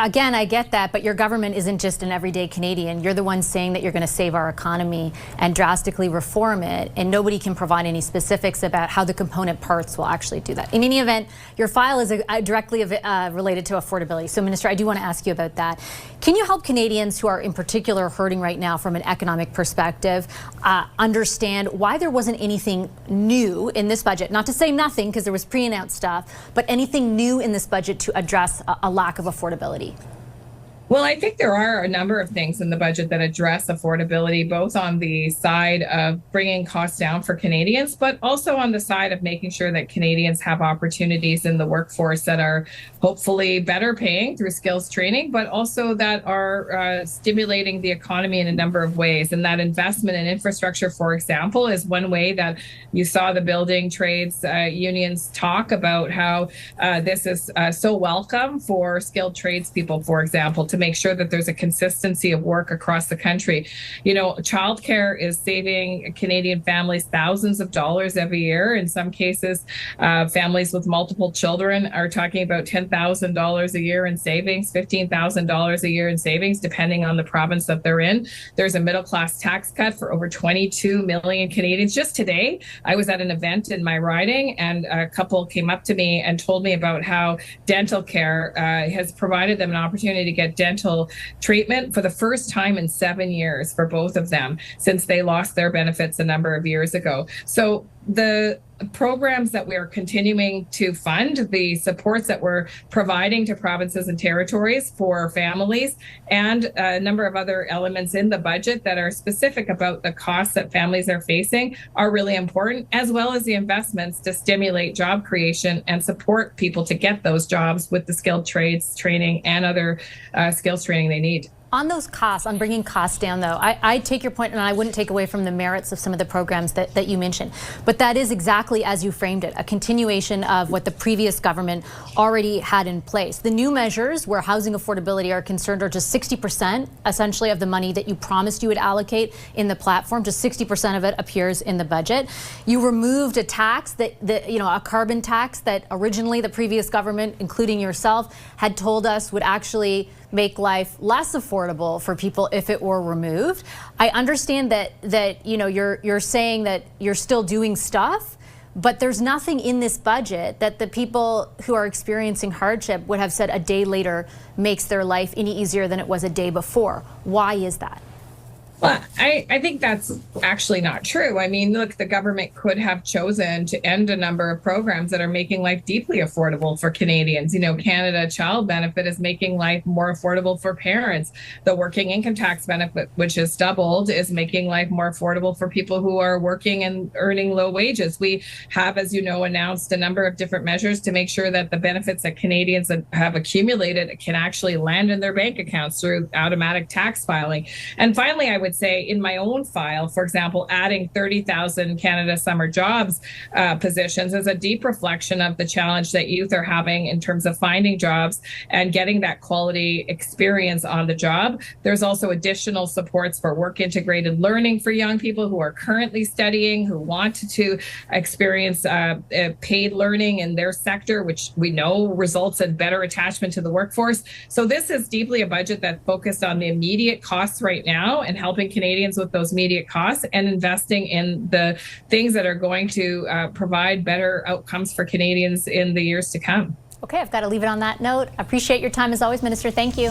Again, I get that, but your government isn't just an everyday Canadian. You're the one saying that you're going to save our economy and drastically reform it, and nobody can provide any specifics about how the component parts will actually do that. In any event, your file is directly related to affordability. So, Minister, I do want to ask you about that. Can you help Canadians who are in particular hurting right now from an economic perspective understand why there wasn't anything new in this budget? Not to say nothing, because there was pre-announced stuff, but anything new in this budget to address a lack of affordability? Well, I think there are a number of things in the budget that address affordability, both on the side of bringing costs down for Canadians, but also on the side of making sure that Canadians have opportunities in the workforce that are hopefully better paying through skills training, but also that are stimulating the economy in a number of ways. And that investment in infrastructure, for example, is one way that you saw the building trades unions talk about how this is so welcome for skilled tradespeople, for example, to make sure that there's a consistency of work across the country. You know, childcare is saving Canadian families thousands of dollars every year. In some cases, families with multiple children are talking about $10,000 a year in savings, $15,000 a year in savings, depending on the province that they're in. There's a middle class tax cut for over 22 million Canadians. Just today, I was at an event in my riding, and a couple came up to me and told me about how dental care has provided them an opportunity to get dental treatment for the first time in 7 years for both of them since they lost their benefits a number of years ago. So the programs that we are continuing to fund, the supports that we're providing to provinces and territories for families, and a number of other elements in the budget that are specific about the costs that families are facing are really important, as well as the investments to stimulate job creation and support people to get those jobs with the skilled trades training and other skills training they need. On those costs, on bringing costs down, though, I take your point, and I wouldn't take away from the merits of some of the programs that you mentioned. But that is exactly as you framed it, a continuation of what the previous government already had in place. The new measures where housing affordability are concerned are just 60% essentially of the money that you promised you would allocate in the platform. Just 60% of it appears in the budget. You removed a tax a carbon tax that originally the previous government, including yourself, had told us would actually make life less affordable for people if it were removed. I understand that you're saying that you're still doing stuff, but there's nothing in this budget that the people who are experiencing hardship would have said a day later makes their life any easier than it was a day before. Why is that? Well, I think that's actually not true. I mean, look, the government could have chosen to end a number of programs that are making life deeply affordable for Canadians. You know, Canada Child Benefit is making life more affordable for parents. The working income tax benefit, which has doubled, is making life more affordable for people who are working and earning low wages. We have, as you know, announced a number of different measures to make sure that the benefits that Canadians have accumulated can actually land in their bank accounts through automatic tax filing. And finally, I would say in my own file, for example, adding 30,000 Canada Summer Jobs positions is a deep reflection of the challenge that youth are having in terms of finding jobs and getting that quality experience on the job. There's also additional supports for work-integrated learning for young people who are currently studying, who want to experience paid learning in their sector, which we know results in better attachment to the workforce. So this is deeply a budget that focused on the immediate costs right now and helping Canadians with those immediate costs and investing in the things that are going to provide better outcomes for Canadians in the years to come. Okay, I've got to leave it on that note. I appreciate your time as always, Minister. Thank you.